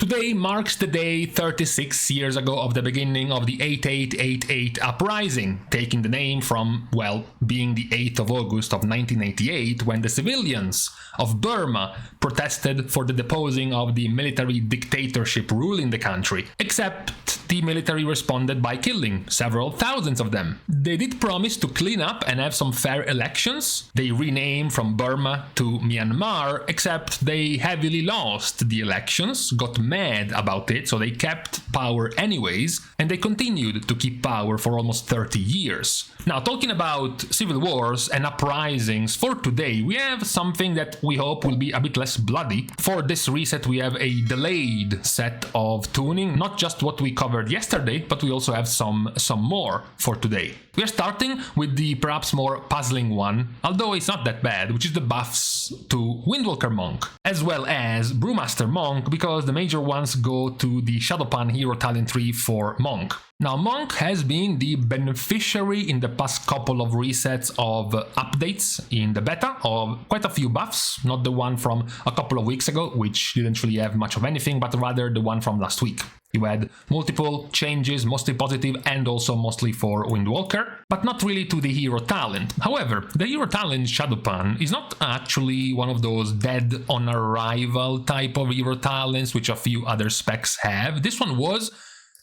Today marks the day 36 years ago of the beginning of the 8888 uprising, taking the name from, well, being the 8th of August of 1988 when the civilians of Burma protested for the deposing of the military dictatorship ruling the country, except the military responded by killing several thousands of them. They did promise to clean up and have some fair elections. They renamed from Burma to Myanmar, except they heavily lost the elections, got mad about it, so they kept power anyways, and they continued to keep power for almost 30 years. Now, talking about civil wars and uprisings, for today we have something that we hope will be a bit less bloody. For this reset we have a delayed set of tuning, not just what we covered yesterday, but we also have some more for today. We are starting with the perhaps more puzzling one, although it's not that bad, which is the buffs to Windwalker Monk, as well as Brewmaster Monk, because the major ones go to the Shadowpan hero talent tree for Monk. Now, Monk has been the beneficiary in the past couple of resets of updates in the beta of quite a few buffs, not the one from a couple of weeks ago, which didn't really have much of anything, but rather the one from last week. You had multiple changes, mostly positive and also mostly for Windwalker, but not really to the hero talent. However, the hero talent Shadowpan is not actually one of those dead on arrival type of hero talents which a few other specs have. This one was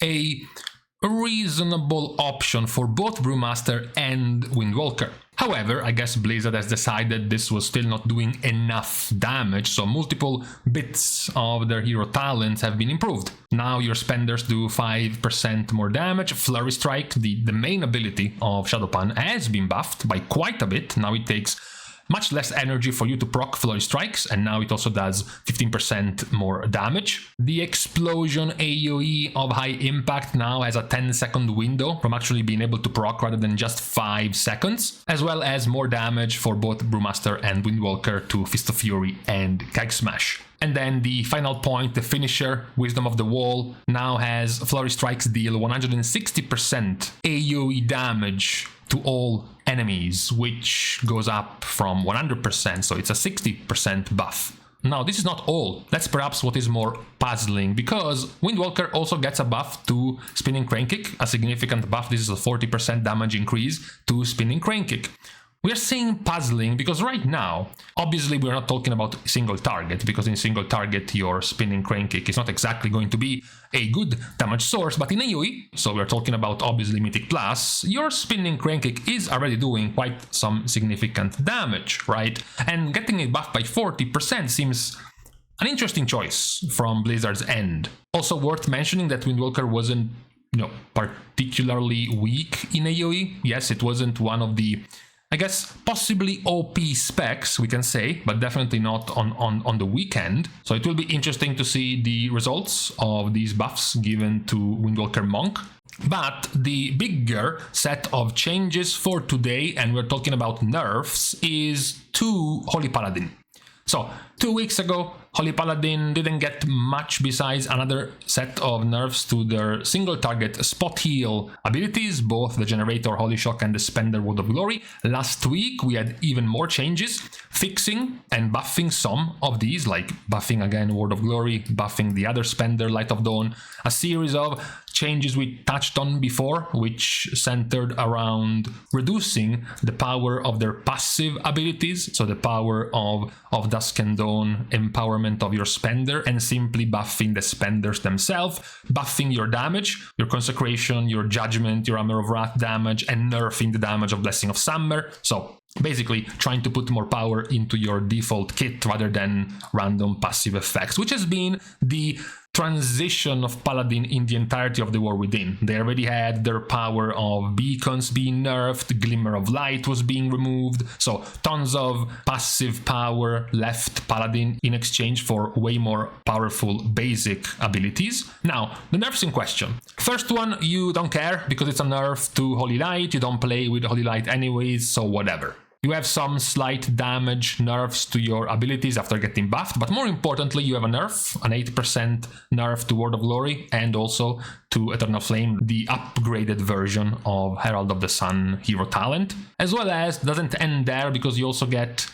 a reasonable option for both Brewmaster and Windwalker. However, I guess Blizzard has decided this was still not doing enough damage, so multiple bits of their hero talents have been improved. Now your spenders do 5% more damage. Flurry Strike, the main ability of Shadowpan, has been buffed by quite a bit. Now it takes much less energy for you to proc Flurry Strikes, and now it also does 15% more damage. The Explosion AoE of High Impact now has a 10-second window from actually being able to proc rather than just 5 seconds, as well as more damage for both Brewmaster and Windwalker to Fist of Fury and Keg Smash. And then the final point, the finisher, Wisdom of the Wall, now has Flurry Strikes deal 160% AoE damage to all enemies, which goes up from 100%, so it's a 60% buff. Now, this is not all. That's perhaps what is more puzzling, because Windwalker also gets a buff to Spinning Crane Kick, a significant buff. This is a 40% damage increase to Spinning Crane Kick. We are saying puzzling because right now, obviously we're not talking about single target, because in single target your Spinning Crane Kick is not exactly going to be a good damage source, but in AoE, so we're talking about obviously Mythic Plus, your Spinning Crane Kick is already doing quite some significant damage, right? And getting it buffed by 40% seems an interesting choice from Blizzard's end. Also worth mentioning that Windwalker wasn't, particularly weak in AoE. Yes, it wasn't one of the, I guess, possibly OP specs, we can say, but definitely not on the weekend. So it will be interesting to see the results of these buffs given to Windwalker Monk. But the bigger set of changes for today, and we're talking about nerfs, is to Holy Paladin. So 2 weeks ago, Holy Paladin didn't get much besides another set of nerfs to their single target spot heal abilities, both the Generator Holy Shock and the Spender Word of Glory. Last week we had even more changes, fixing and buffing some of these, like buffing again Word of Glory, buffing the other Spender Light of Dawn, a series of changes we touched on before, which centered around reducing the power of their passive abilities, so the power of Dusk and Dawn, empowerment of your spender, and simply buffing the spenders themselves, buffing your damage, your Consecration, your Judgment, your Armor of Wrath damage, and nerfing the damage of Blessing of Summer. So basically trying to put more power into your default kit rather than random passive effects, which has been the transition of Paladin in the entirety of the War Within. They already had their power of beacons being nerfed, Glimmer of Light was being removed, so tons of passive power left Paladin in exchange for way more powerful basic abilities. Now, the nerfs in question. First one, you don't care because it's a nerf to Holy Light, you don't play with Holy Light anyways, so whatever. You have some slight damage nerfs to your abilities after getting buffed, but more importantly, you have a nerf, an 8% nerf to Word of Glory, and also to Eternal Flame, the upgraded version of Herald of the Sun hero talent. As well as, doesn't end there, because you also get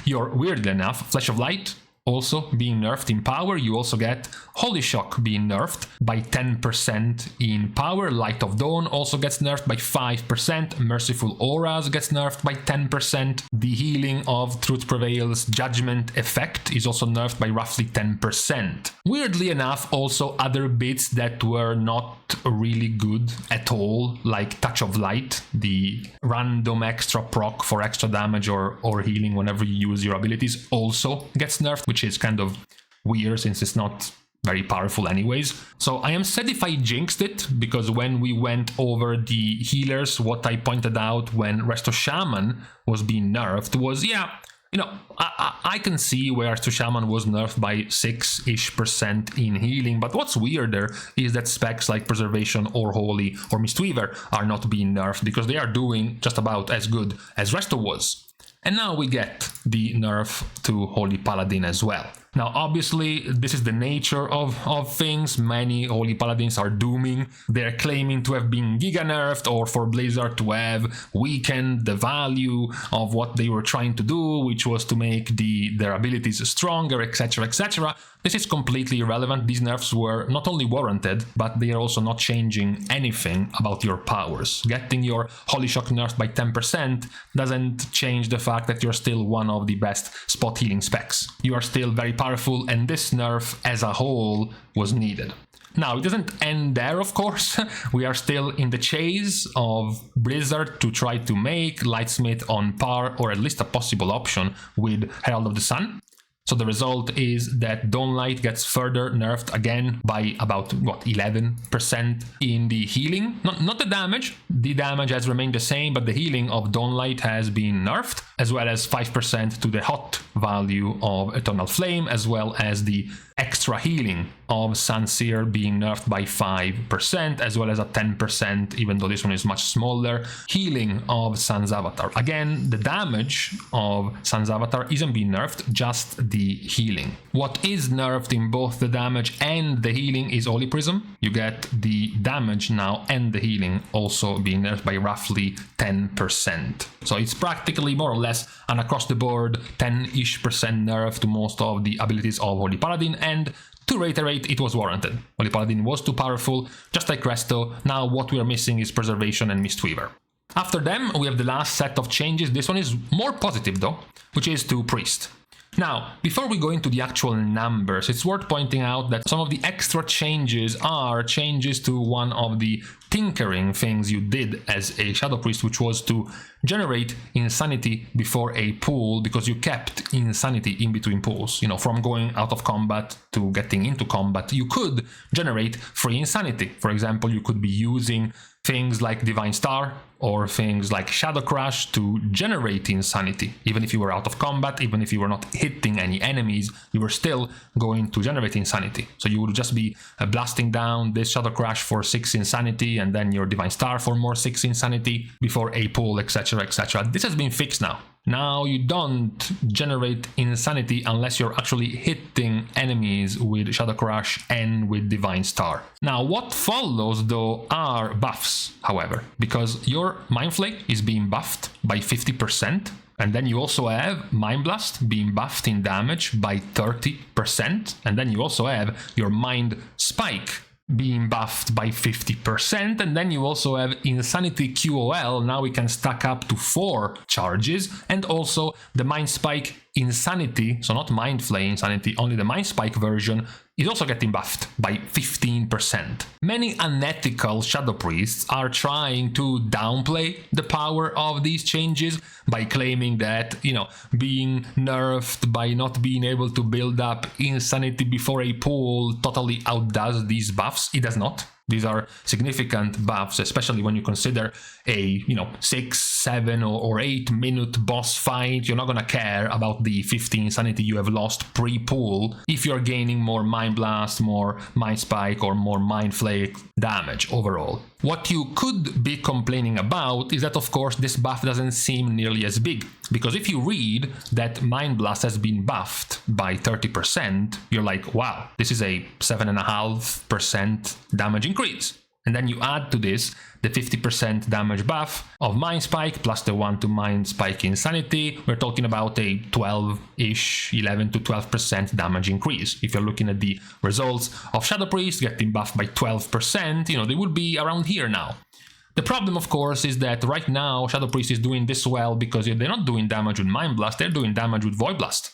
your, weirdly enough, Flash of Light, also being nerfed in power. You also get Holy Shock being nerfed by 10% in power. Light of Dawn also gets nerfed by 5%. Merciful Auras gets nerfed by 10%. The healing of Truth Prevail's Judgment effect is also nerfed by roughly 10%. Weirdly enough, also other bits that were not really good at all, like Touch of Light, the random extra proc for extra damage or healing whenever you use your abilities, also gets nerfed, which is kind of weird since it's not very powerful anyways. So I am sad if I jinxed it, because when we went over the healers, what I pointed out when Resto Shaman was being nerfed was, yeah, you know, I can see where Resto Shaman was nerfed by 6-ish% in healing, but what's weirder is that specs like Preservation or Holy or Mistweaver are not being nerfed, because they are doing just about as good as Resto was. And now we get the nerf to Holy Paladin as well. Now, obviously, this is the nature of things. Many Holy Paladins are dooming. They're claiming to have been giga-nerfed, or for Blizzard to have weakened the value of what they were trying to do, which was to make their abilities stronger, etc., etc. This is completely irrelevant. These nerfs were not only warranted, but they are also not changing anything about your powers. Getting your Holy Shock nerfed by 10% doesn't change the fact that you're still one of the best spot healing specs. You are still very powerful, and this nerf as a whole was needed. Now, it doesn't end there, of course. We are still in the chase of Blizzard to try to make Lightsmith on par, or at least a possible option, with Herald of the Sun. So the result is that Dawnlight gets further nerfed again by about, what, 11% in the healing. Not the damage. The damage has remained the same, but the healing of Dawnlight has been nerfed, as well as 5% to the hot value of Eternal Flame, as well as the extra healing of Sunseer being nerfed by 5%, as well as a 10%, even though this one is much smaller, healing of Sun's Avatar. Again, the damage of Sun's Avatar isn't being nerfed, just the healing. What is nerfed in both the damage and the healing is Holy Prism. You get the damage now and the healing also being nerfed by roughly 10%. So it's practically more or less an across the board 10-ish% nerf to most of the abilities of Holy Paladin, and to reiterate, it was warranted. Holy Paladin was too powerful, just like Resto. Now what we are missing is Preservation and Mistweaver. After them, we have the last set of changes. This one is more positive though, which is to Priest. Now, before we go into the actual numbers, it's worth pointing out that some of the extra changes are changes to one of the tinkering things you did as a Shadow Priest, which was to generate Insanity before a pool, because you kept Insanity in between pools. You know, from going out of combat to getting into combat, you could generate free Insanity. For example, you could be using things like Divine Star or things like Shadow Crash to generate Insanity. Even if you were out of combat, even if you were not hitting any enemies, you were still going to generate Insanity. So you would just be blasting down this Shadow Crash for 6 Insanity, and then your Divine Star for more 6 Insanity before a pull, etc., etc. This has been fixed now. Now you don't generate Insanity unless you're actually hitting enemies with Shadow Crash and with Divine Star. Now what follows though are buffs, however, because your Mind Flake is being buffed by 50%, and then you also have Mind Blast being buffed in damage by 30%, and then you also have your Mind Spike being buffed by 50%, and then you also have Insanity QOL. Now we can stack up to 4 charges, and also the Mind Spike Insanity, so not Mind Flay Insanity, only the Mind Spike version, is also getting buffed by 15%. Many unethical Shadow Priests are trying to downplay the power of these changes by claiming that, you know, being nerfed by not being able to build up Insanity before a pool totally outdoes these buffs. It does not. These are significant buffs, especially when you consider a, 6, 7 or 8 minute boss fight. You're not gonna care about the 15 sanity you have lost pre-pool if you're gaining more Mind Blast, more Mind Spike, or more Mind Flake damage overall. What you could be complaining about is that, of course, this buff doesn't seem nearly as big, because if you read that Mind Blast has been buffed by 30%, you're like, wow, this is a 7.5% damage increase. And then you add to this the 50% damage buff of Mind Spike plus the 1 to Mind Spike Insanity. We're talking about a 12-ish, 11 to 12% damage increase. If you're looking at the results of Shadow Priest getting buffed by 12%, you know, they would be around here now. The problem, of course, is that right now Shadow Priest is doing this well because they're not doing damage with Mind Blast, they're doing damage with Void Blast.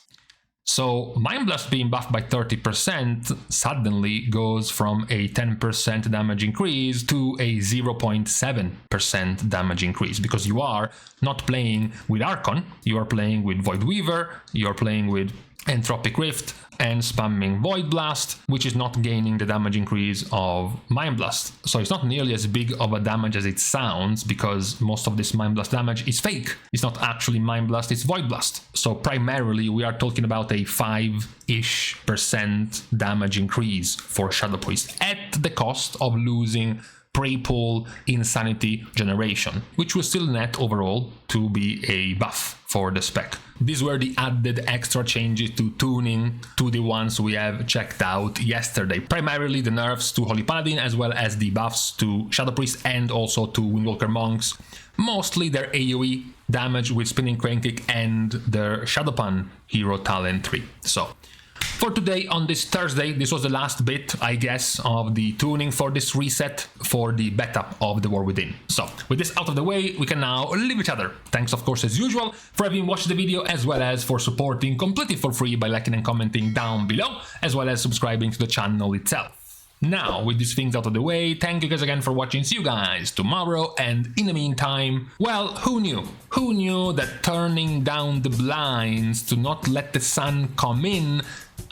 So Mind Blast being buffed by 30% suddenly goes from a 10% damage increase to a 0.7% damage increase, because you are not playing with Archon, you are playing with Void Weaver, you are playing with Entropic Rift and spamming Void Blast, which is not gaining the damage increase of Mind Blast. So it's not nearly as big of a damage as it sounds, because most of this Mind Blast damage is fake. It's not actually Mind Blast, it's Void Blast. So primarily we are talking about a 5-ish% damage increase for Shadow Priest at the cost of losing pre-pull Insanity generation, which will still net overall to be a buff for the spec. These were the added extra changes to tuning to the ones we have checked out yesterday. Primarily the nerfs to Holy Paladin, as well as the buffs to Shadow Priest and also to Windwalker Monks. Mostly their AoE damage with Spinning Crane Kick and their Shadowpan hero talent 3. So for today, on this Thursday, this was the last bit, I guess, of the tuning for this reset for the beta of The War Within. So, with this out of the way, we can now leave each other. Thanks, of course, as usual, for having watched the video, as well as for supporting completely for free by liking and commenting down below, as well as subscribing to the channel itself. Now, with these things out of the way, thank you guys again for watching. See you guys tomorrow, and in the meantime, well, who knew? Who knew that turning down the blinds to not let the sun come in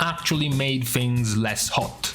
actually made things less hot?